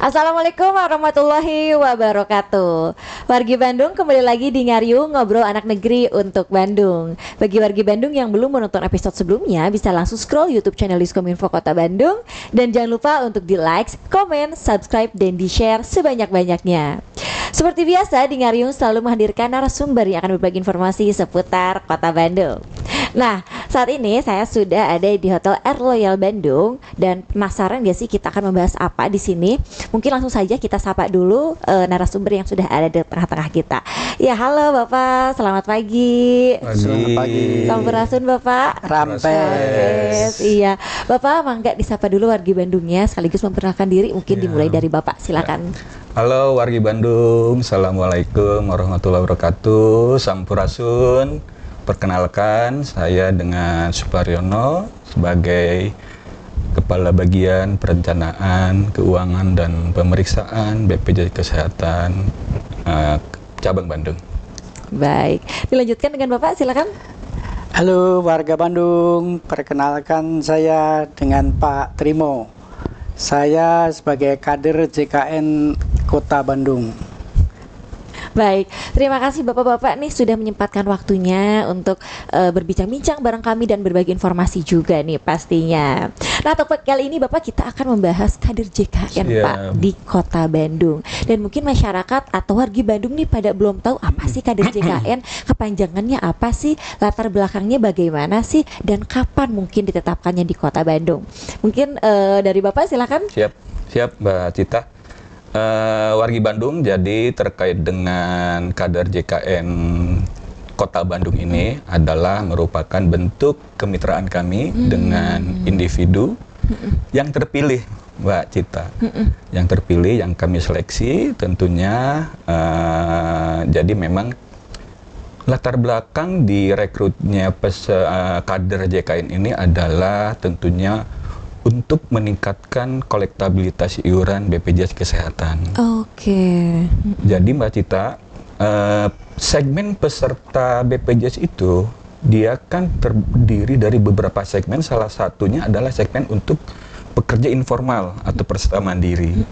Assalamualaikum warahmatullahi wabarakatuh. Wargi Bandung, kembali lagi di Ngariung Ngobrol Anak Negeri untuk Bandung. Bagi wargi Bandung yang belum menonton episode sebelumnya, bisa langsung scroll YouTube channel Diskominfo Kota Bandung. Dan jangan lupa untuk di like, komen, subscribe, dan di share sebanyak-banyaknya. Seperti biasa, di Ngariung selalu menghadirkan narasumber yang akan berbagi informasi seputar Kota Bandung. Nah, saat ini saya sudah ada di Hotel Air Royal Bandung dan penasaran gak sih kita akan membahas apa di sini? Mungkin langsung saja kita sapa dulu narasumber yang sudah ada di tengah-tengah kita. Ya, halo Bapak, selamat pagi. Selamat pagi. Sampurasun Bapak. Rampes. Iya, Bapak mangga disapa dulu wargi Bandungnya sekaligus memperkenalkan diri. Mungkin dimulai dari Bapak, silakan. Halo wargi Bandung, Assalamualaikum warahmatullahi wabarakatuh. Sampurasun. Perkenalkan, saya dengan Suparyono sebagai Kepala Bagian Perencanaan, Keuangan, dan Pemeriksaan BPJS Kesehatan Cabang Bandung. Baik, dilanjutkan dengan Bapak, silakan. Halo warga Bandung, perkenalkan saya dengan Pak Trimo. Saya sebagai kader JKN Kota Bandung. Baik, terima kasih Bapak-Bapak nih sudah menyempatkan waktunya untuk berbincang-bincang bareng kami dan berbagi informasi juga nih pastinya. Nah, topik kali ini Bapak kita akan membahas kader JKN Pak di Kota Bandung. Dan mungkin masyarakat atau wargi Bandung nih pada belum tahu apa sih kader JKN, kepanjangannya apa sih, latar belakangnya bagaimana sih, dan kapan mungkin ditetapkannya di Kota Bandung. Mungkin dari Bapak silakan. Siap Mbak Cita. Wargi Bandung, jadi terkait dengan kader JKN Kota Bandung ini adalah merupakan bentuk kemitraan kami dengan individu yang terpilih, Mbak Cita. Yang terpilih, yang kami seleksi tentunya. Jadi memang latar belakang di rekrutnya kader JKN ini adalah tentunya untuk meningkatkan kolektabilitas iuran BPJS Kesehatan. Oke. Jadi Mbak Cita, segmen peserta BPJS itu dia kan terdiri dari beberapa segmen. Salah satunya adalah segmen untuk pekerja informal atau peserta mandiri.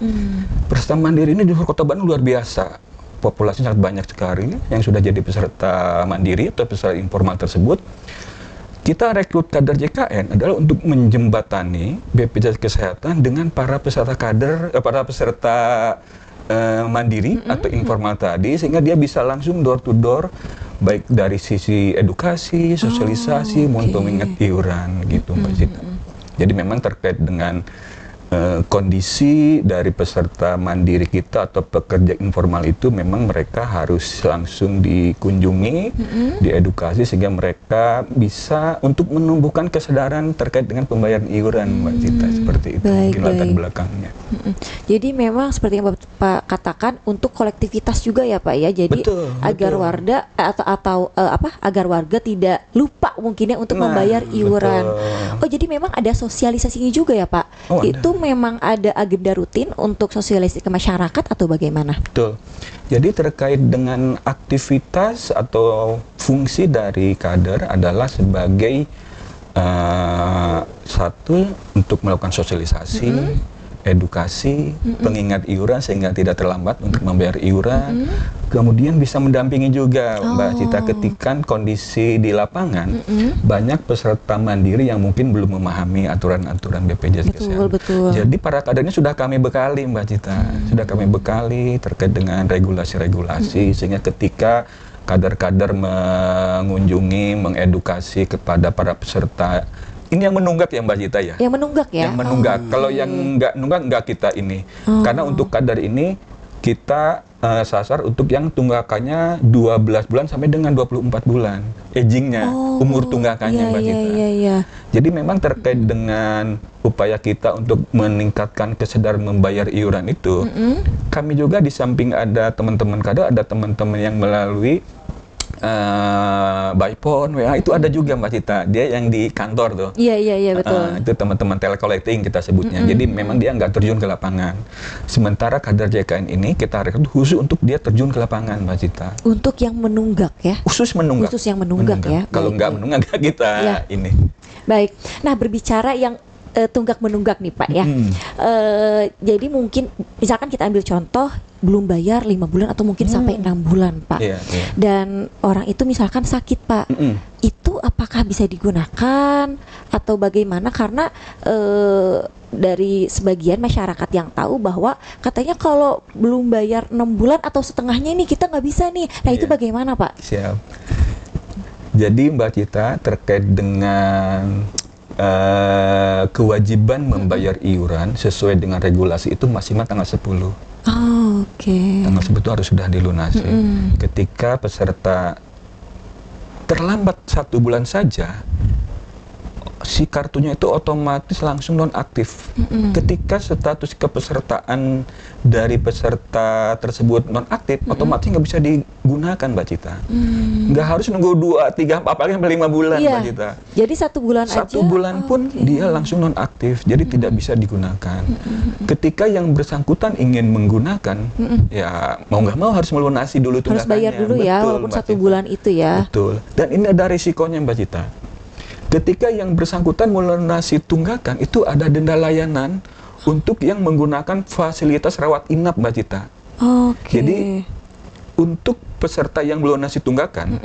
Peserta mandiri ini di Kota Bandung luar biasa. Populasinya sangat banyak sekali yang sudah jadi peserta mandiri atau peserta informal tersebut. Kita rekrut kader JKN adalah untuk menjembatani BPJS Kesehatan dengan para peserta kader, para peserta mandiri atau informal tadi, sehingga dia bisa langsung door to door, baik dari sisi edukasi, sosialisasi, maupun mengingat iuran gitu Mbak Cita. Jadi memang terkait dengan kondisi dari peserta mandiri kita atau pekerja informal itu memang mereka harus langsung dikunjungi, diedukasi sehingga mereka bisa untuk menumbuhkan kesadaran terkait dengan pembayaran iuran Mbak Cita, seperti itu. Mungkin latar belakangnya. Jadi memang seperti yang Bapak katakan untuk kolektivitas juga ya Pak ya. Jadi agar warga agar warga tidak lupa mungkinnya untuk membayar iuran. Oh, jadi memang ada sosialisasinya juga ya Pak. Itu memang ada agenda rutin untuk sosialisasi ke masyarakat atau bagaimana? Betul. Jadi terkait dengan aktivitas atau fungsi dari kader adalah sebagai satu untuk melakukan sosialisasi, edukasi, pengingat iuran sehingga tidak terlambat untuk membayar iuran. Kemudian bisa mendampingi juga Mbak Cita ketika kondisi di lapangan banyak peserta mandiri yang mungkin belum memahami aturan-aturan BPJS Kesehatan. Betul. Jadi para kadernya sudah kami bekali Mbak Cita, sudah kami bekali terkait dengan regulasi-regulasi sehingga ketika kader-kader mengunjungi, mengedukasi kepada para peserta. Ini yang menunggak ya Mbak Cita ya? Yang menunggak ya? Yang menunggak. Kalau yang nggak nunggak, nggak kita ini. Karena untuk kader ini, kita sasar untuk yang tunggakannya 12 bulan sampai dengan 24 bulan. Agingnya, umur tunggakannya Mbak Cita. Jadi memang terkait dengan upaya kita untuk meningkatkan kesadaran membayar iuran itu, kami juga di samping ada teman-teman kader, ada teman-teman yang melalui by phone, WA itu ada juga Mbak Cita. Dia yang di kantor tuh. Iya betul. Itu teman-teman telecollecting kita sebutnya. Jadi memang dia nggak terjun ke lapangan. Sementara kader JKN ini kita rekrut khusus untuk dia terjun ke lapangan Mbak Cita. Untuk yang menunggak ya? Khusus menunggak. Khusus yang menunggak ya. Kalau nggak menunggak kita ini. Baik. Nah, berbicara yang tunggak menunggak nih Pak ya. Jadi mungkin misalkan kita ambil contoh belum bayar 5 bulan atau mungkin sampai 6 bulan Pak. Dan orang itu misalkan sakit Pak. Itu apakah bisa digunakan atau bagaimana? Karena dari sebagian masyarakat yang tahu bahwa katanya kalau belum bayar 6 bulan atau setengahnya ini kita nggak bisa nih. Nah itu bagaimana Pak? Siap. Jadi Mbak Cita terkait dengan kewajiban membayar iuran sesuai dengan regulasi itu maksimal tanggal 10. Tanggal 10 itu harus sudah dilunasi. Ketika peserta terlambat 1 bulan saja, si kartunya itu otomatis langsung nonaktif. Ketika status kepesertaan dari peserta tersebut nonaktif, otomatis nggak bisa digunakan Mbak Cita. Nggak harus nunggu 2, 3, apalagi sampai 5 bulan Mbak Cita. Jadi 1 bulan aja. 1 bulan pun dia langsung nonaktif, jadi tidak bisa digunakan. Ketika yang bersangkutan ingin menggunakan, ya mau nggak mau harus melunasi dulu tunggakannya. Harus bayar dulu ya, walaupun 1 bulan itu ya. Betul. Dan ini ada risikonya Mbak Cita. Ketika yang bersangkutan melunasi tunggakan, itu ada denda layanan untuk yang menggunakan fasilitas rawat inap Mbak Cita. Jadi untuk peserta yang melunasi tunggakan,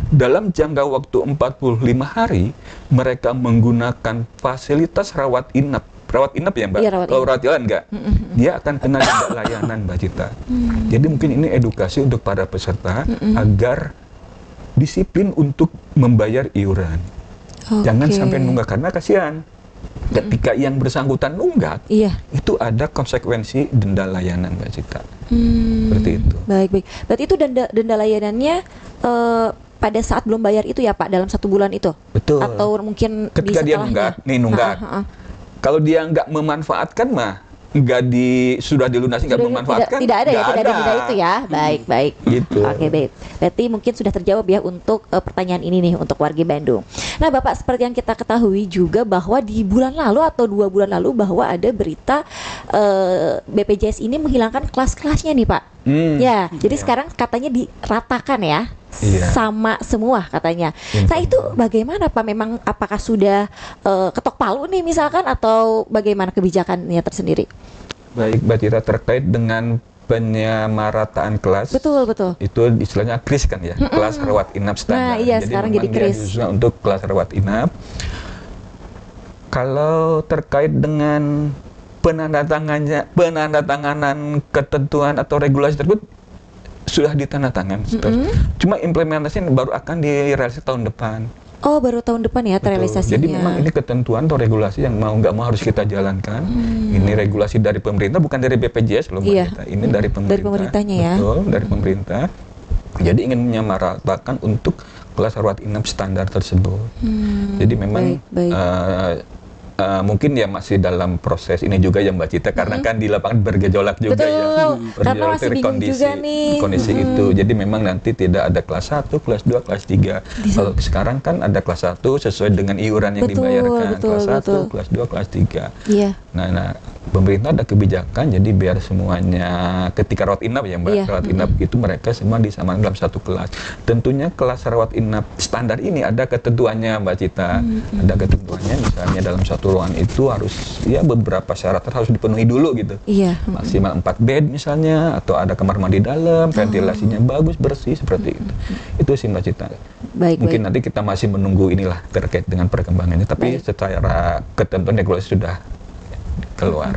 dalam jangka waktu 45 hari, mereka menggunakan fasilitas rawat inap. Rawat inap ya Mbak? Iya, kalau rawat jalan enggak, dia akan kena denda layanan Mbak Cita. Jadi mungkin ini edukasi untuk para peserta agar disiplin untuk membayar iuran. Jangan sampai nunggak, karena kasihan ketika yang bersangkutan nunggak, itu ada konsekuensi denda layanan Mbak Cita. Seperti itu. Baik. Berarti itu denda layanannya pada saat belum bayar itu ya Pak, dalam 1 bulan itu? Betul. Atau mungkin ketika dia nunggak, kalau dia nggak memanfaatkan mah, sudah dilunasi nggak memanfaatkan, tidak ada denda itu ya. Baik. Gitu. Oke, baik. Berarti mungkin sudah terjawab ya untuk pertanyaan ini nih untuk warga Bandung. Nah Bapak, seperti yang kita ketahui juga bahwa di bulan lalu atau 2 bulan lalu bahwa ada berita BPJS ini menghilangkan kelas-kelasnya nih Pak. Jadi sekarang katanya diratakan ya. Sama semua katanya. Nah itu bagaimana Pak? Memang apakah sudah ketok palu nih misalkan, atau bagaimana kebijakannya tersendiri? Baik Mbak Cita, terkait dengan penyamarataan kelas. Betul. Itu istilahnya KRIS kan ya, kelas rawat inap standar. Nah, sekarang jadi KRIS. Untuk kelas rawat inap. Kalau terkait dengan penandatanganan ketentuan atau regulasi tersebut sudah ditandatangan. Cuma implementasinya baru akan direalisasi tahun depan. Oh, baru tahun depan ya terrealisasinya. Jadi memang ini ketentuan atau regulasi yang mau nggak mau harus kita jalankan. Ini regulasi dari pemerintah, bukan dari BPJS loh Mbak Cita. Ini dari pemerintah. Dari pemerintahnya ya. Betul, dari pemerintah. Jadi ingin menyamaratakan untuk kelas rawat inap standar tersebut. Jadi memang mungkin ya masih dalam proses ini juga ya Mbak Cita, karena kan di lapangan bergejolak juga. Betul, karena masih bingung juga nih. Kondisi itu. Jadi memang nanti tidak ada kelas 1, kelas 2, kelas 3. Kalau sekarang kan ada kelas 1 sesuai dengan iuran yang dibayarkan. Kelas 1, kelas 2, kelas 3. Nah, pemerintah ada kebijakan jadi biar semuanya ketika rawat inap ya Mbak, rawat inap itu mereka semua disamakan dalam satu kelas. Tentunya kelas rawat inap standar ini ada ketentuannya Mbak Cita. Ada ketentuannya, misalnya dalam satu ruangan itu harus beberapa syarat harus dipenuhi dulu gitu. Maksimal 4 bed misalnya, atau ada kamar mandi dalam, ventilasinya bagus, bersih, seperti itu. Itu sih Mbak Cita. Mungkin nanti kita masih menunggu inilah terkait dengan perkembangannya, tapi secara ketentuan regulasi sudah keluar.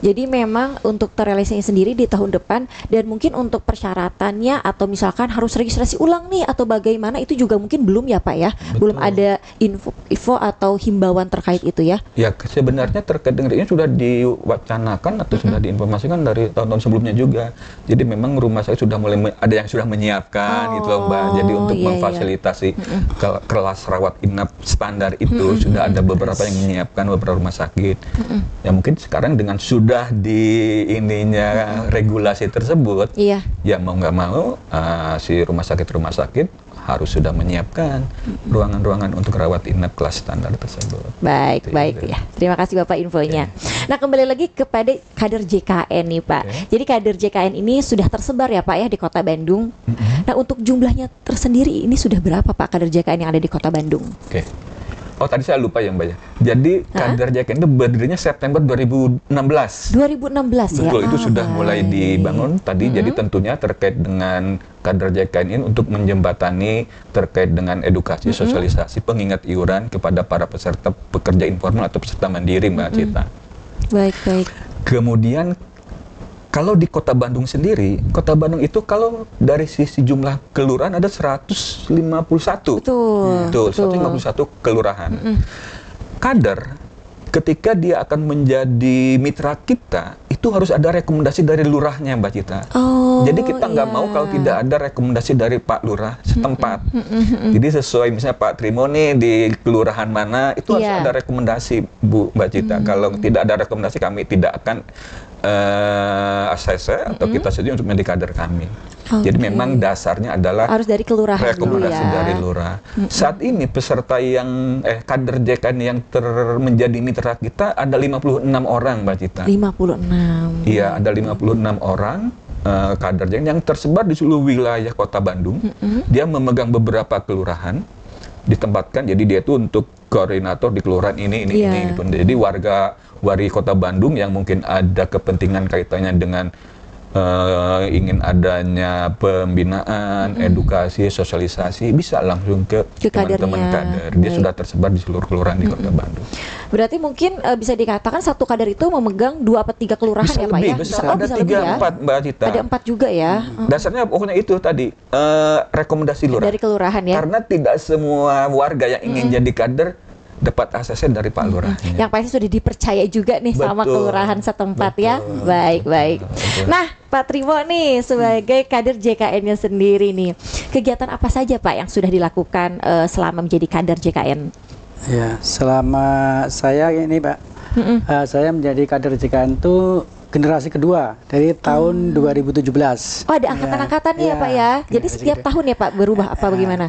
Jadi memang untuk terrealisasinya sendiri di tahun depan, dan mungkin untuk persyaratannya atau misalkan harus registrasi ulang nih atau bagaimana itu juga mungkin belum ya Pak ya. Belum ada info atau himbauan terkait itu ya. Ya sebenarnya terkait dengan ini sudah diwacanakan atau sudah diinformasikan dari tahun-tahun sebelumnya juga. Jadi memang rumah sakit sudah mulai ada yang sudah menyiapkan gitu loh Mbak. Jadi untuk memfasilitasi kelas rawat inap standar itu sudah ada beberapa yang menyiapkan, beberapa rumah sakit. Ya mungkin sekarang dengan sudah di ininya regulasi tersebut, ya mau nggak mau si rumah sakit harus sudah menyiapkan ruangan-ruangan untuk rawat inap kelas standar tersebut. Baik ya. Terima kasih Bapak infonya. Nah kembali lagi kepada kader JKN nih Pak. Jadi kader JKN ini sudah tersebar ya Pak ya di Kota Bandung. Nah untuk jumlahnya tersendiri ini sudah berapa Pak kader JKN yang ada di Kota Bandung? Oh, tadi saya lupa ya Mbak ya. Jadi kader JKN itu berdirinya September 2016. 2016 ya. Betul, itu sudah baik. mulai dibangun tadi. Jadi tentunya terkait dengan kader JKN ini untuk menjembatani terkait dengan edukasi, sosialisasi, pengingat iuran kepada para peserta pekerja informal atau peserta mandiri, Mbak Cita. Baik, baik. Kemudian kalau di Kota Bandung sendiri, Kota Bandung itu kalau dari sisi jumlah kelurahan ada 151. Betul. 151 kelurahan. Kader ketika dia akan menjadi mitra kita, itu harus ada rekomendasi dari lurahnya, Mbak Cita. Oh, jadi kita nggak iya. mau kalau tidak ada rekomendasi dari Pak Lurah setempat. Jadi sesuai misalnya Pak Trimo nih di kelurahan mana, itu harus Iya. ada rekomendasi, Mbak Cita. Kalau tidak ada rekomendasi, kami tidak akan ACC atau kita setuju untuk menjadi kader kami. Jadi Oke. memang dasarnya adalah Harus dari kelurahan dulu rekomendasi ya. dari lurah. Saat ini peserta yang kader JKN yang menjadi mitra kita ada 56 orang, Mbak Cita. 56. Iya, ada 56 orang kader JKN yang tersebar di seluruh wilayah Kota Bandung. Dia memegang beberapa kelurahan, ditempatkan. Jadi dia itu untuk koordinator di kelurahan ini Iya. gitu. Jadi warga Kota Bandung yang mungkin ada kepentingan kaitannya dengan ingin adanya pembinaan, edukasi, sosialisasi, bisa langsung ke teman-teman kadernya. kader. Dia Baik. sudah tersebar di seluruh kelurahan di Kota Bandung. Berarti mungkin bisa dikatakan satu kader itu memegang 2 atau 3 kelurahan Bisa ya Pak lebih, ya? bisa Oh, ada bisa 3, lebih ya? 4, Mbak Cita. Ada 4 juga ya? Dasarnya pokoknya itu tadi, rekomendasi lurah. Dari kelurahan ya? Karena tidak semua warga yang ingin jadi kader dapat ACC dari Pak Lurahnya. Yang pasti sudah dipercaya juga nih sama Betul. kelurahan setempat ya. Betul. Baik, baik. Betul. Nah, Pak Trimo nih sebagai kader JKN-nya sendiri nih, kegiatan apa saja Pak yang sudah dilakukan selama menjadi kader JKN? Ya, selama saya ini Pak, saya menjadi kader JKN itu generasi kedua dari tahun 2017. Oh, ada angkatan-angkatan nih ya Pak ya? Jadi generasi setiap kedua. tahun ya Pak berubah apa bagaimana?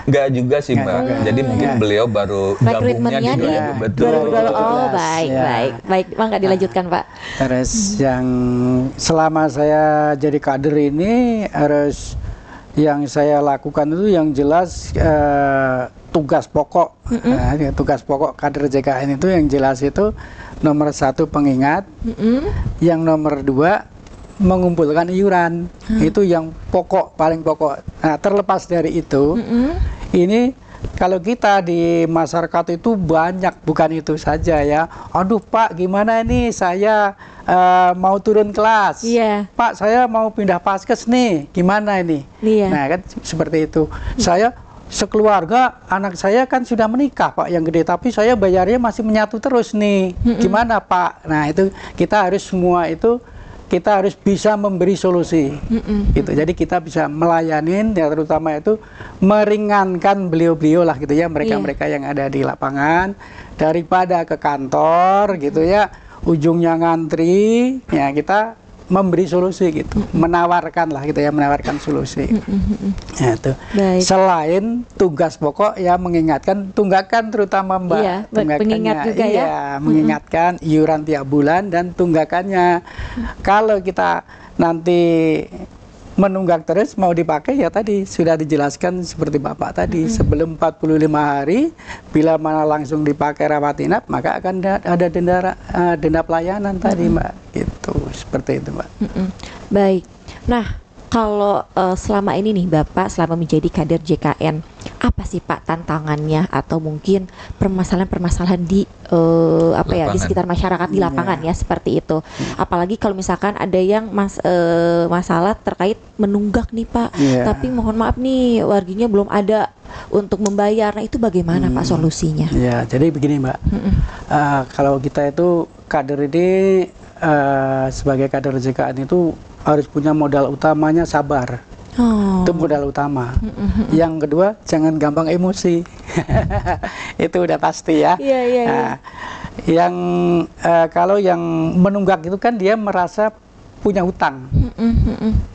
Enggak juga sih, Enggak Mbak. juga. Jadi mungkin beliau baru gabungnya Rekrutmennya di di 2000. Betul. 2020. Oh, 2017, baik, ya. baik. Baik, Bang, nggak dilanjutkan Pak. Terus yang selama saya jadi kader ini harus yang saya lakukan itu yang jelas tugas pokok. Nah, tugas pokok kader JKN itu yang jelas itu nomor 1 pengingat, yang nomor 2 mengumpulkan iuran. Itu yang pokok, paling pokok. Nah, terlepas dari itu, ini kalau kita di masyarakat itu banyak, bukan itu saja ya. Aduh Pak, gimana ini saya mau turun kelas. Iya. Pak, saya mau pindah paskes nih, gimana ini? Iya. Nah kan seperti itu. Saya sekeluarga, anak saya kan sudah menikah Pak yang gede, tapi saya bayarnya masih menyatu terus nih. Gimana Pak? Nah itu kita harus semua itu kita harus bisa memberi solusi. Gitu. Jadi kita bisa melayanin, ya terutama itu meringankan beliau-beliau lah gitu ya, mereka-mereka yang ada di lapangan daripada ke kantor gitu ya, ujungnya ngantri, ya kita memberi solusi gitu, menawarkan lah gitu ya, menawarkan solusi. Ya, itu. Baik. Selain tugas pokok ya mengingatkan tunggakan terutama Mbak, Iya, tunggakannya, pengingat juga ya. iya, mengingatkan iuran tiap bulan dan tunggakannya. Kalau kita nanti menunggak terus mau dipakai ya tadi sudah dijelaskan seperti Bapak tadi, sebelum 45 hari bila mana langsung dipakai rawat inap maka akan ada denda pelayanan tadi Mbak, gitu, seperti itu Mbak. Baik. Nah, kalau selama ini nih Bapak selama menjadi kader JKN, apa sih Pak tantangannya atau mungkin permasalahan-permasalahan di di Lapangan. sekitar masyarakat di lapangan ya seperti itu. Apalagi kalau misalkan ada yang masalah terkait menunggak nih Pak, Iya. tapi mohon maaf nih warginya belum ada untuk membayar. Nah, itu bagaimana Pak solusinya? Ya, jadi begini Mbak, kalau kita itu kader ini sebagai kader JKN itu harus punya modal utamanya sabar. Oh. Itu modal utama. Yang kedua, jangan gampang emosi. Itu udah pasti ya. Iya, iya, iya. Nah, yang kalau yang menunggak itu kan dia merasa punya hutang.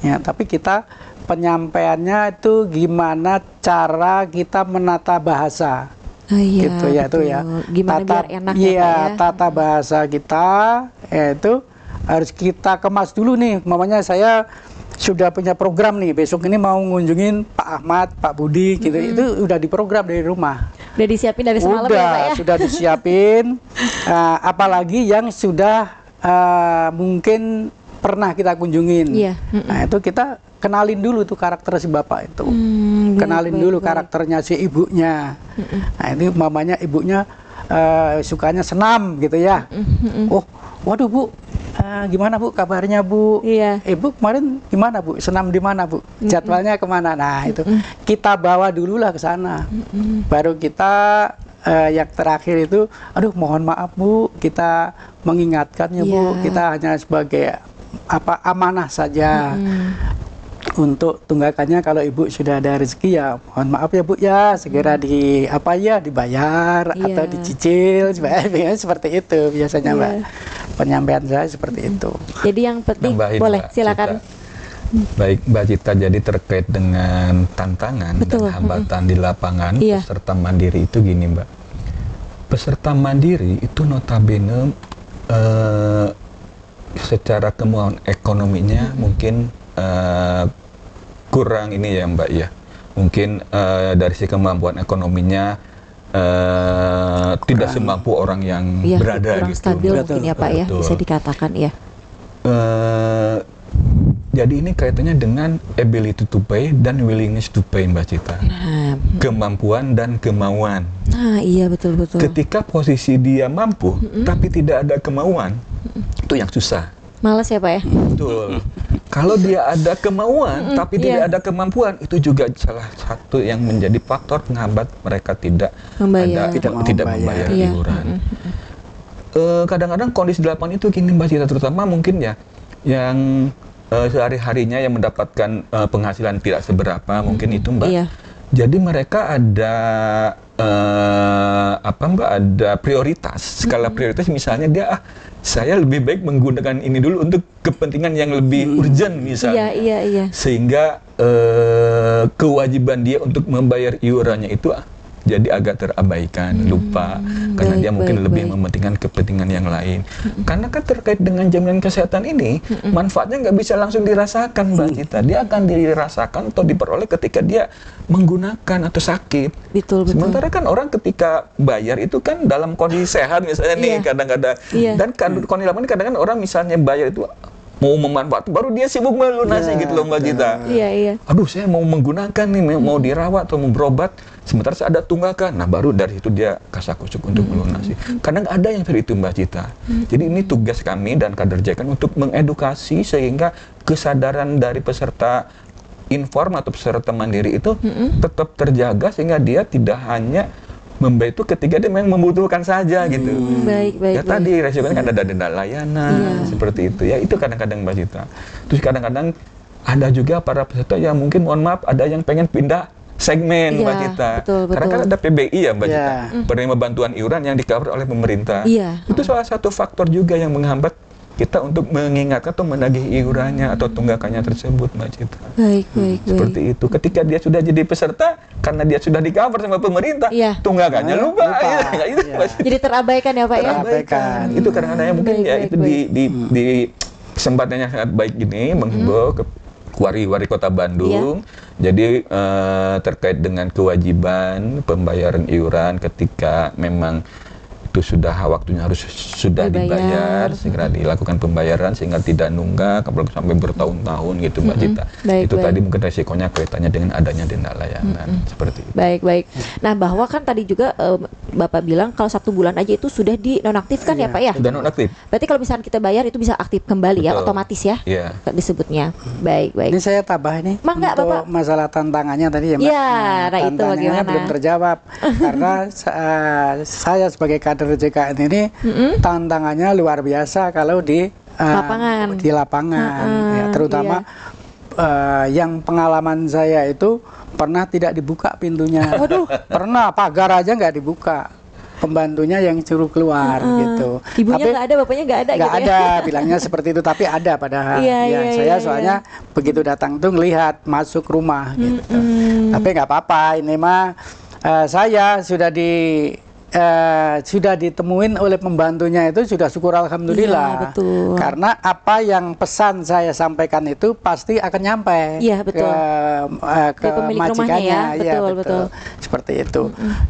Ya, tapi kita penyampaiannya itu gimana cara kita menata bahasa. Oh, iya, Gitu ya, itu ya. betul. Gimana biar enak ya, iya, Pak ya? tata bahasa kita itu harus kita kemas dulu nih. Mamanya saya sudah punya program nih, besok ini mau ngunjungin Pak Ahmad, Pak Budi gitu. Itu udah diprogram dari rumah. Udah disiapin dari semalam ya Pak ya? Sudah disiapin. Apalagi yang sudah mungkin pernah kita kunjungin. Iya. Nah itu kita kenalin dulu tuh karakter si bapak itu. Kenalin dulu karakternya si ibunya. Nah ini mamanya ibunya sukanya senam gitu ya. Oh, waduh Bu, gimana Bu kabarnya Bu? Iya. Ibu kemarin gimana Bu? Senam di mana Bu? Jadwalnya kemana? Nah itu kita bawa dulu lah ke sana. Baru kita yang terakhir itu, aduh mohon maaf Bu, kita mengingatkannya Bu, kita hanya sebagai amanah saja. Untuk tunggakannya kalau ibu sudah ada rezeki ya mohon maaf ya Bu ya, segera dibayar atau dicicil seperti itu biasanya Mbak. Penyampaian saya seperti itu. Jadi yang penting boleh silakan. Baik Mbak Cita, jadi terkait dengan tantangan dan hambatan di lapangan peserta mandiri itu gini Mbak. Peserta mandiri itu notabene secara kemampuan ekonominya mungkin kurang ini ya Mbak ya. Mungkin dari sisi kemampuan ekonominya tidak semampu orang yang berada kurang gitu. Stabil mungkin ya Pak ya, bisa dikatakan ya. Jadi ini kaitannya dengan ability to pay dan willingness to pay Mbak Cita. Kemampuan dan kemauan. Nah iya betul. Ketika posisi dia mampu tapi tidak ada kemauan, itu yang susah. Males ya Pak ya? Betul. Kalau dia ada kemauan tapi tidak ada kemampuan, itu juga salah satu yang menjadi faktor penghambat mereka tidak membayar iuran. Kadang-kadang kondisi di lapangan itu gini Mbak Cita, terutama mungkin ya yang sehari-harinya yang mendapatkan penghasilan tidak seberapa mungkin itu Mbak. Jadi mereka ada ada prioritas. Skala prioritas misalnya dia saya lebih baik menggunakan ini dulu untuk kepentingan yang lebih urgent misalnya. Iya. Sehingga kewajiban dia untuk membayar iurannya itu jadi agak terabaikan, lupa karena dia mungkin lebih mementingkan kepentingan yang lain. Karena kan terkait dengan jaminan kesehatan ini, manfaatnya nggak bisa langsung dirasakan Mbak Cita. Dia akan dirasakan atau diperoleh ketika dia menggunakan atau sakit. Betul. Sementara kan orang ketika bayar itu kan dalam kondisi sehat misalnya nih kadang-kadang. Dan kondisi lapangan kadang-kadang orang misalnya bayar itu mau memanfaatkan, baru dia sibuk melunasi gitu loh Mbak Cita. Iya. Aduh saya mau menggunakan nih, mau dirawat atau mau berobat, sementara saya ada tunggakan. Nah baru dari itu dia kasak-kusuk untuk melunasi. Kadang ada yang seperti itu Mbak Cita. Jadi ini tugas kami dan kader JKN untuk mengedukasi sehingga kesadaran dari peserta inform atau peserta mandiri itu tetap terjaga sehingga dia tidak hanya membayar itu ketika dia memang membutuhkan saja gitu. Baik. Tadi resikonya kan ada denda layanan seperti itu ya. Itu kadang-kadang Mbak Cita. Terus kadang-kadang ada juga para peserta yang mungkin mohon maaf ada yang pengen pindah segmen Mbak Cita. Betul. Karena kan ada PBI ya Mbak Cita. Penerima bantuan iuran yang di-cover oleh pemerintah. Itu salah satu faktor juga yang menghambat kita untuk mengingatkan atau menagih iurannya atau tunggakannya tersebut Mbak Cita. Baik. Seperti itu. Ketika dia sudah jadi peserta, karena dia sudah di-cover sama pemerintah, tunggakannya lupa. Jadi terabaikan ya Pak ya? Terabaikan. Itu kadang-kadang mungkin itu di kesempatan yang sangat baik ini menghimbau ke Wari Kota Bandung. Jadi terkait dengan kewajiban pembayaran iuran ketika memang itu sudah waktunya harus dibayar, segera dilakukan pembayaran sehingga tidak nunggak apalagi sampai bertahun-tahun gitu Mbak Cita. Itu tadi mungkin resikonya kaitannya dengan adanya denda layanan seperti itu. Baik. Nah bahwa kan tadi juga Bapak bilang kalau 1 bulan aja itu sudah dinonaktifkan ya Pak ya? Sudah nonaktif. Berarti kalau misalnya kita bayar itu bisa aktif kembali ya, otomatis ya? Disebutnya. Baik. Ini saya tambah nih Mangga, untuk Bapak. Masalah tantangannya tadi ya Mbak. Nah itu tantangannya bagaimana? belum terjawab karena saya sebagai kader JKN ini tantangannya luar biasa kalau di lapangan ya, terutama yang pengalaman saya itu pernah tidak dibuka pintunya. Pernah pagar aja nggak dibuka, pembantunya yang suruh keluar gitu. Ibunya nggak ada, bapaknya nggak ada nggak gitu ada ya? Bilangnya seperti itu, tapi ada padahal. Saya soalnya begitu datang tuh ngelihat masuk rumah gitu. Tapi nggak apa-apa, ini mah saya sudah sudah ditemuin oleh pembantunya itu sudah syukur alhamdulillah. Iya, betul. Karena apa yang pesan saya sampaikan itu pasti akan nyampe Iya, betul. ke Ke pemilik rumahnya majikannya. ya. Iya, Betul, betul. Seperti itu.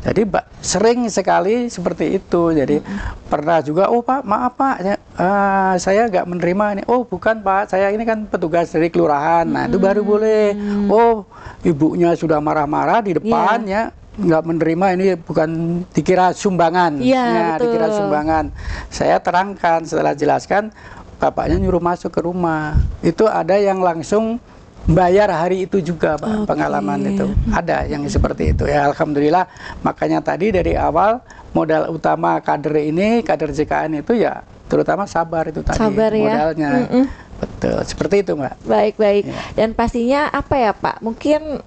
Jadi sering sekali seperti itu. Jadi pernah juga, oh Pak, maaf Pak, saya nggak menerima ini. Oh bukan Pak, saya ini kan petugas dari kelurahan. Nah itu baru boleh. Oh ibunya sudah marah-marah di depan ya. Nggak menerima, ini bukan, dikira sumbangan. Iya, betul. Dikira sumbangan. Saya terangkan, setelah jelaskan, bapaknya nyuruh masuk ke rumah. Itu ada yang langsung bayar hari itu juga, Pak. Pengalaman itu ada yang seperti itu ya, alhamdulillah. Makanya tadi dari awal modal utama kader ini, kader JKN itu ya terutama sabar itu tadi. Sabar ya. Modalnya. Betul, seperti itu Mbak. Baik. Ya. Dan pastinya apa ya Pak? Mungkin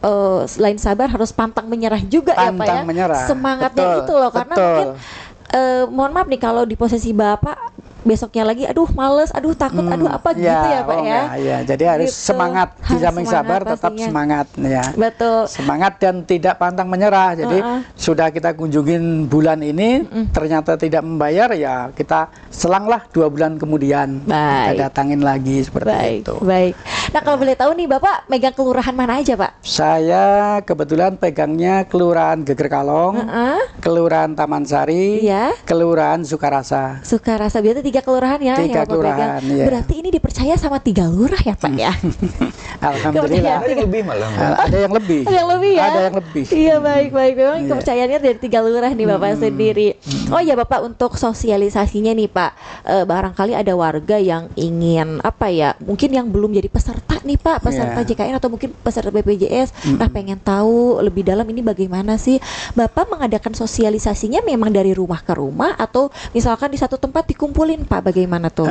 selain sabar harus pantang menyerah juga ya Pak ya. Pantang menyerah. Semangatnya Betul, itu loh, karena betul. mungkin mohon maaf nih kalau di posisi Bapak besoknya lagi, aduh males, aduh takut, aduh apa gitu ya Pak ya. Ya, jadi harus Gitu. semangat, di Harus samping sabar tetap pastinya. semangat ya. Betul. Semangat dan tidak pantang menyerah. Jadi sudah kita kunjungin bulan ini, ternyata tidak membayar, ya kita selanglah 2 bulan kemudian. Baik. Kita datangin lagi seperti itu. Baik. Nah kalau boleh tahu nih Bapak megang kelurahan mana aja Pak? Saya kebetulan pegangnya Kelurahan Geger Kalong, Kelurahan Taman Sari, Iya. Kelurahan Sukarasa. Sukarasa, berarti 3 kelurahan ya 3 yang Bapak kelurahan, pegang. iya. Berarti ini dipercaya sama 3 lurah ya Pak ya? Alhamdulillah. Ada yang lebih malah. Mbak. Ada yang lebih. Ada yang lebih ya? Ada yang lebih. Iya, baik. Memang Iya. kepercayaannya dari 3 lurah nih Bapak sendiri. Oh ya Bapak, untuk sosialisasinya nih Pak, barangkali ada warga yang ingin apa ya, mungkin yang belum jadi peserta nih Pak, peserta Iya. JKN atau mungkin peserta BPJS, nah pengen tahu lebih dalam ini bagaimana sih Bapak mengadakan sosialisasinya, memang dari rumah ke rumah atau misalkan di satu tempat dikumpulin Pak, bagaimana tuh?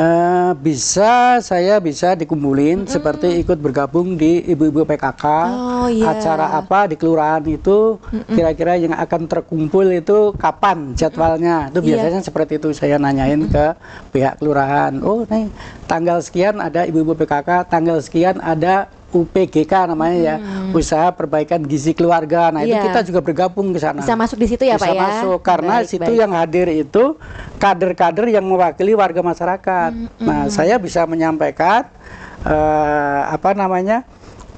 Saya bisa dikumpulin seperti ikut bergabung di ibu-ibu PKK. Oh, iya. Acara apa di kelurahan itu kira-kira yang akan terkumpul itu kapan jadwalnya? Itu Iya. biasanya seperti itu, saya nanyain ke pihak kelurahan. Oh, nih tanggal sekian ada ibu-ibu PKK, tanggal sekian ada UPGK namanya ya, usaha perbaikan gizi keluarga. Nah, itu Iya. kita juga bergabung ke sana. Bisa masuk di situ ya Bisa Pak ya? masuk, karena Baik, situ baik. yang hadir itu kader-kader yang mewakili warga masyarakat. Nah, saya bisa menyampaikan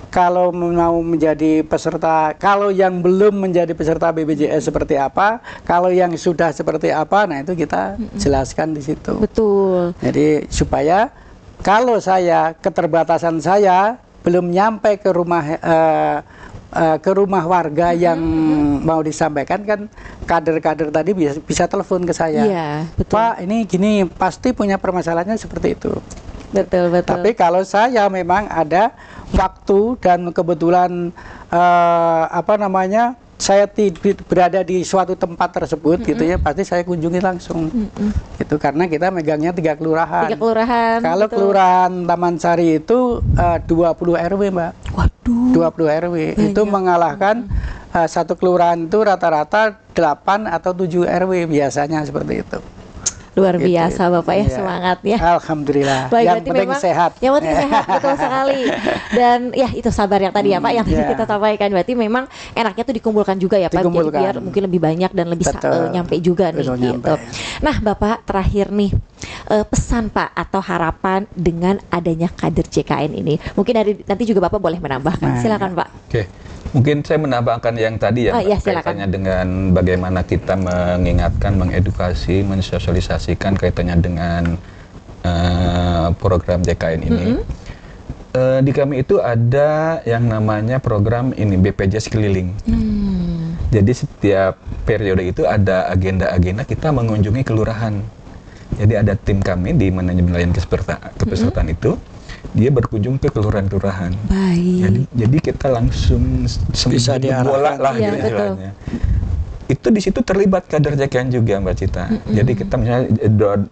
kalau mau menjadi peserta, kalau yang belum menjadi peserta BPJS seperti apa, kalau yang sudah seperti apa, nah itu kita jelaskan di situ. Betul. Jadi supaya kalau keterbatasan saya belum nyampe ke rumah warga yang mau disampaikan, kan kader-kader tadi bisa telepon ke saya. Iya, betul. Pak, ini gini, pasti punya permasalahannya seperti itu. Betul. Tapi kalau saya memang ada waktu dan kebetulan saya berada di suatu tempat tersebut gitu ya, pasti saya kunjungi langsung. Itu karena kita megangnya 3 kelurahan. 3 kelurahan. Kalau betul. kelurahan Taman Sari itu 20 RW, Mbak. Waduh. 20 RW. Itu mengalahkan satu kelurahan itu rata-rata 8 atau 7 RW biasanya, seperti itu. Luar Gitu. biasa Bapak ya, Iya. semangatnya. Alhamdulillah. Baik, yang berarti penting memang sehat. Yang penting sehat, betul sekali. Dan ya itu sabar yang tadi ya Pak, yang tadi Iya. kita sampaikan. Berarti memang enaknya tuh dikumpulkan juga ya Pak, jadi Dikumpulkan. biar mungkin lebih banyak dan lebih Betul. nyampe juga nih Betul, gitu. nyampe. Nah Bapak, terakhir nih, pesan Pak atau harapan dengan adanya kader JKN ini. Mungkin nanti juga Bapak boleh menambahkan. Nah, Silakan Pak. Oke, mungkin saya menambahkan yang tadi ya, Oh, Mbak, iya, silakan. kaitannya dengan bagaimana kita mengingatkan, mengedukasi, mensosialisasikan kaitannya dengan program JKN ini. Di kami itu ada yang namanya program ini BPJS keliling. Jadi setiap periode itu ada agenda-agenda kita mengunjungi kelurahan. Jadi ada tim kami di manajemen layanan kepesertaan itu, dia berkunjung ke kelurahan-kelurahan. Baik. Jadi kita langsung Bisa jemput bola diarahkan. lah Iya, gitu betul. istilahnya. Itu di situ terlibat kader JKN juga Mbak Cita. Jadi kita misalnya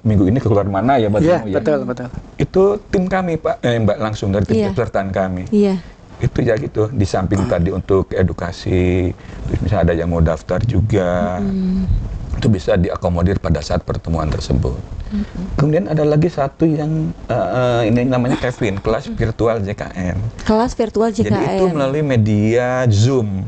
minggu ini ke kelurahan mana ya Mbak Iya, Timo, ya? betul, betul. Itu tim kami Pak, Mbak, langsung dari tim Iya. kepesertaan kami. Iya. Itu ya gitu, di samping tadi untuk edukasi, terus misalnya ada yang mau daftar juga, itu bisa diakomodir pada saat pertemuan tersebut. Kemudian ada lagi satu yang ini namanya Kevin, kelas virtual JKN. Kelas virtual JKN. Jadi itu melalui media Zoom.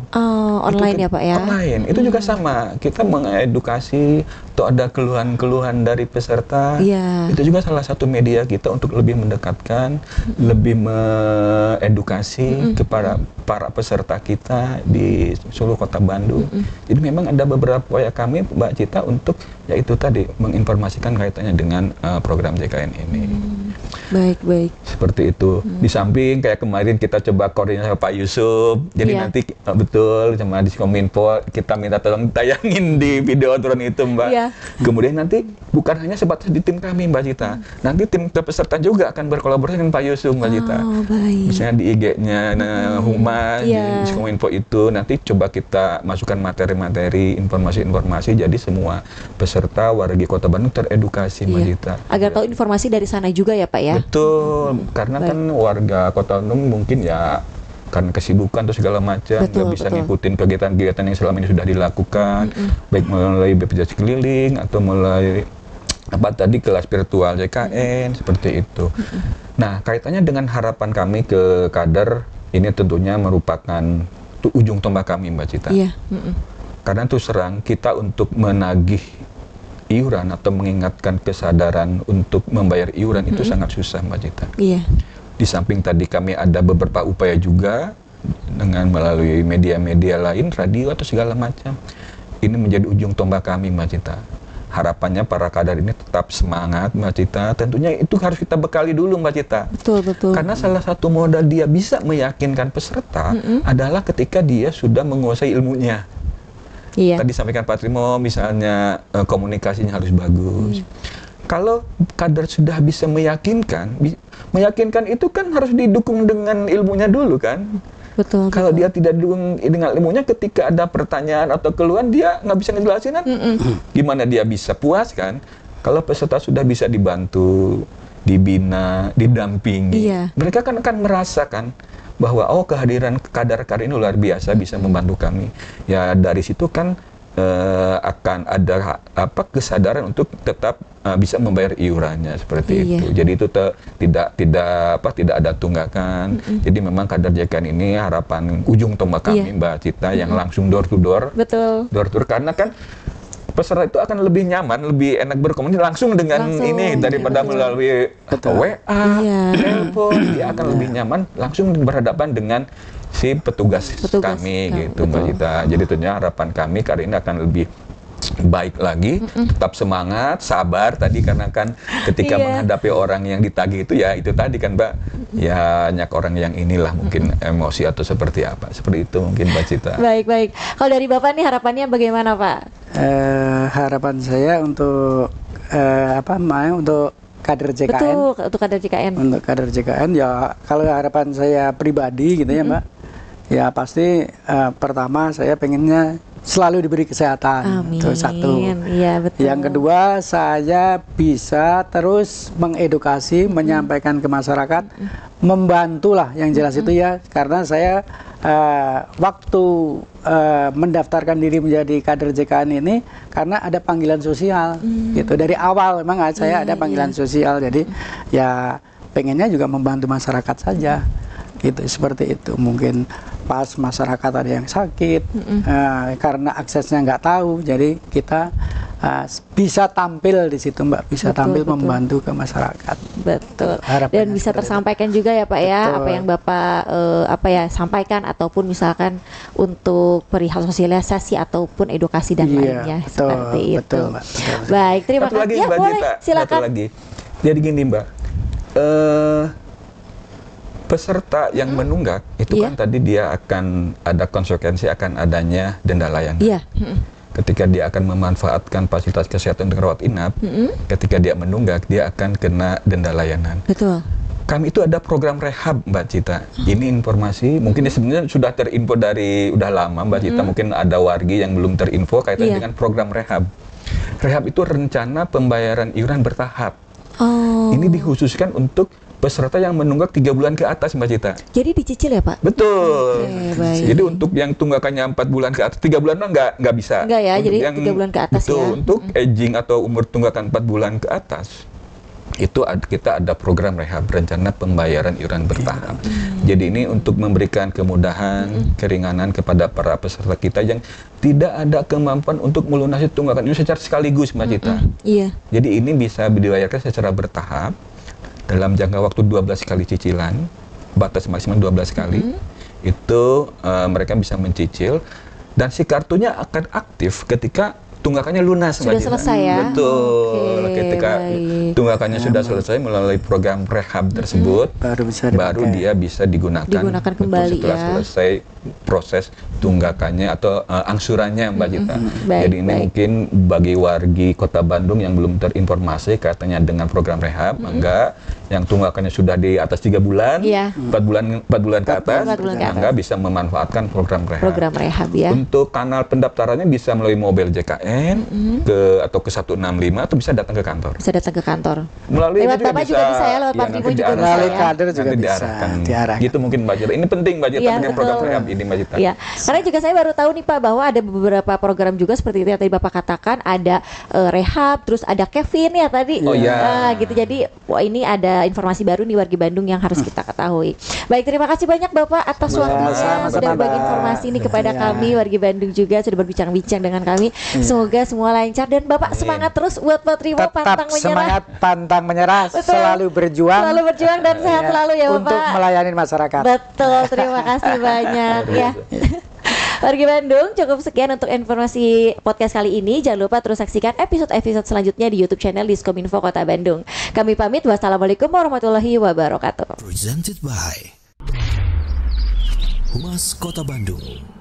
Online ya Pak ya? Online, itu juga sama. Kita mengedukasi atau ada keluhan-keluhan dari peserta. Iya. Itu juga salah satu media kita untuk lebih mendekatkan, lebih mengedukasi kepada para peserta kita di seluruh kota Bandung. Jadi memang ada beberapa upaya kami, Mbak Cita, untuk yaitu tadi menginformasikan kaitannya dengan program JKN ini. Baik. Seperti itu. Di samping kayak kemarin kita coba koordinasi sama Pak Yusuf. Jadi Iya. nanti betul sama di Kominfo kita minta tolong tayangin di video drone itu, Mbak. Iya. Kemudian nanti bukan hanya sebatas di tim kami, Mbak Cita. Nanti tim peserta juga akan berkolaborasi dengan Pak Yusuf, Mbak Cita. Oh, baik. Misalnya di IG-nya Humas, Iya. di Kominfo itu nanti coba kita masukkan materi-materi, informasi-informasi, jadi semua peserta warga Kota Bandung teredukasi, Mbak Iya. Cita. Agar tahu informasi dari sana juga ya Pak ya? Betul, karena Baik. kan warga Kota Bandung mungkin ya kan kesibukan atau segala macam nggak Betul, bisa betul. ngikutin kegiatan-kegiatan yang selama ini sudah dilakukan, baik melalui BPJS keliling atau melalui apa tadi kelas virtual JKN seperti itu. Nah, kaitannya dengan harapan kami ke kader ini tentunya merupakan ujung tombak kami, Mbak Cita. Iya. Karena terus terang kita untuk menagih iuran atau mengingatkan kesadaran untuk membayar iuran itu sangat susah, Mbak Cita. Iya. Di samping tadi kami ada beberapa upaya juga dengan melalui media-media lain, radio atau segala macam. Ini menjadi ujung tombak kami, Mbak Cita. Harapannya para kader ini tetap semangat, Mbak Cita. Tentunya itu harus kita bekali dulu, Mbak Cita. Betul. Karena salah satu modal dia bisa meyakinkan peserta adalah ketika dia sudah menguasai ilmunya. Iya. Tadi sampaikan Pak Trimo, misalnya komunikasinya harus bagus. Kalau kader sudah bisa meyakinkan itu kan harus didukung dengan ilmunya dulu kan. Betul. Kalau dia tidak didukung dengan ilmunya, ketika ada pertanyaan atau keluhan dia nggak bisa ngejelasin kan. Gimana dia bisa puas kan? Kalau peserta sudah bisa dibantu, dibina, didampingi, Iya. mereka kan akan merasakan bahwa kehadiran kader-kader ini luar biasa bisa membantu kami. Ya dari situ kan akan ada kesadaran untuk tetap bisa membayar iurannya seperti Iya. itu. Jadi itu tidak ada tunggakan. Jadi memang kader JKN ini harapan ujung tombak kami, Iya. Mbak Cita, yang langsung door to door. Betul. Door to door karena kan peserta itu akan lebih nyaman, lebih enak berkomunikasi langsung dengan ini daripada melalui WA, Iya. telepon. Dia akan lebih nyaman langsung berhadapan dengan si petugas kami gitu, Mbak Cita. Jadi tentunya harapan kami kali ini akan lebih baik lagi, tetap semangat, sabar tadi karena kan ketika menghadapi orang yang ditagih itu ya itu tadi kan, Mbak, ya banyak orang yang inilah mungkin emosi atau seperti apa, seperti itu mungkin, Mbak Cita. Baik. Kalau dari Bapak nih harapannya bagaimana Pak? Harapan saya untuk untuk kader JKN. Betul, untuk kader JKN. Untuk kader JKN ya, kalau harapan saya pribadi gitu ya Mbak, ya pasti pertama saya pengennya selalu diberi kesehatan. Amin. Itu satu. Iya, betul. Yang kedua, saya bisa terus mengedukasi, menyampaikan ke masyarakat, membantulah yang jelas itu ya, karena saya waktu mendaftarkan diri menjadi kader JKN ini karena ada panggilan sosial gitu. Dari awal memang saya ada panggilan sosial, jadi ya pengennya juga membantu masyarakat saja gitu, seperti itu. Mungkin pas masyarakat ada yang sakit karena aksesnya nggak tahu, jadi kita bisa tampil di situ Mbak, bisa tampil membantu ke masyarakat. Betul. Harapannya Dan bisa tersampaikan juga ya Pak ya, Betul. apa yang Bapak sampaikan ataupun misalkan untuk perihal sosialisasi ataupun edukasi dan lainnya betul, seperti itu. betul, Mbak, betul. Baik, terima Satu kasih. lagi, Ya Mbak boleh, Dita, silakan. satu lagi. Jadi gini, Mbak, peserta yang menunggak itu kan tadi dia akan ada konsekuensi akan adanya denda layanan. Iya. Ketika dia akan memanfaatkan fasilitas kesehatan untuk rawat inap, ketika dia menunggak dia akan kena denda layanan. Betul. Kami itu ada program rehab, Mbak Cita. Ini informasi, mungkin sebenarnya sudah terinfo dari udah lama, Mbak Cita. Mungkin ada wargi yang belum terinfo kaitan dengan program rehab. Rehab itu rencana pembayaran iuran bertahap. Oh. Ini dikhususkan untuk peserta yang menunggak 3 bulan ke atas, Mbak Cita. Jadi dicicil ya Pak? Betul. Oke, baik. Jadi untuk yang tunggakannya 4 bulan ke atas, 3 bulan mah nggak bisa. Nggak ya, Untuk jadi 3 bulan ke atas betul, ya. Untuk aging atau umur tunggakan 4 bulan ke atas, itu kita ada program rehab, rencana pembayaran iuran bertahap. Jadi ini untuk memberikan kemudahan, keringanan kepada para peserta kita yang tidak ada kemampuan untuk melunasi tunggakan ini secara sekaligus, Mbak Cita. Iya. Jadi ini bisa dibayarkan secara bertahap dalam jangka waktu 12 kali cicilan, batas maksimal 12 kali. Itu mereka bisa mencicil dan si kartunya akan aktif ketika tunggakannya lunas. Sudah selesai ya? Betul. Oke, Ketika baik. tunggakannya sudah selesai melalui program rehab tersebut, baru dia bisa digunakan Digunakan kembali setelah ya. selesai proses tunggakannya atau angsurannya, Mbak Cita. Baik, Jadi ini baik. mungkin bagi wargi Kota Bandung yang belum terinformasi katanya dengan program rehab, enggak, yang tunggakannya sudah di atas 3 bulan, Iya. 4 bulan ke atas, 4 bulan ke atas. enggak bisa memanfaatkan program rehab. Program rehab ya. Untuk kanal pendaftarannya bisa melalui mobil JKN atau ke 165 atau bisa datang ke kantor. Bisa datang ke kantor. Melalui Lewat ini Bapak juga bisa ya, lewat Pak nanti Trimo juga diarahkan. bisa Melalui ya. kader juga Nanti bisa diarahkan. Gitu mungkin Mbak Cita. Ini penting Mbak Cita Iya, dengan program betul. rehab ini Mbak Cita. Iya, karena juga saya baru tahu nih Pak bahwa ada beberapa program juga seperti itu yang tadi Bapak katakan, ada rehab, terus ada Kevin ya tadi. Oh, iya. Nah, gitu. Jadi wah ini ada informasi baru nih wargi Bandung yang harus kita ketahui. Baik, terima kasih banyak Bapak atas Ya, waktunya sama-sama, sudah berbagi Mbak. informasi ini kepada Ya. kami wargi Bandung juga sudah berbincang-bincang dengan kami. Semoga semua lancar dan Bapak semangat terus buat Pak Trimo, Tetap pantang menyerah. semangat, pantang menyerah, Betul. selalu berjuang, Selalu berjuang dan sehat selalu ya Bapak. untuk melayani masyarakat. Betul, terima kasih banyak ya. Wargi Bandung, cukup sekian untuk informasi podcast kali ini. Jangan lupa terus saksikan episode-episode selanjutnya di YouTube channel Diskominfo Kota Bandung. Kami pamit, wassalamualaikum warahmatullahi wabarakatuh. Presented by Humas Kota Bandung.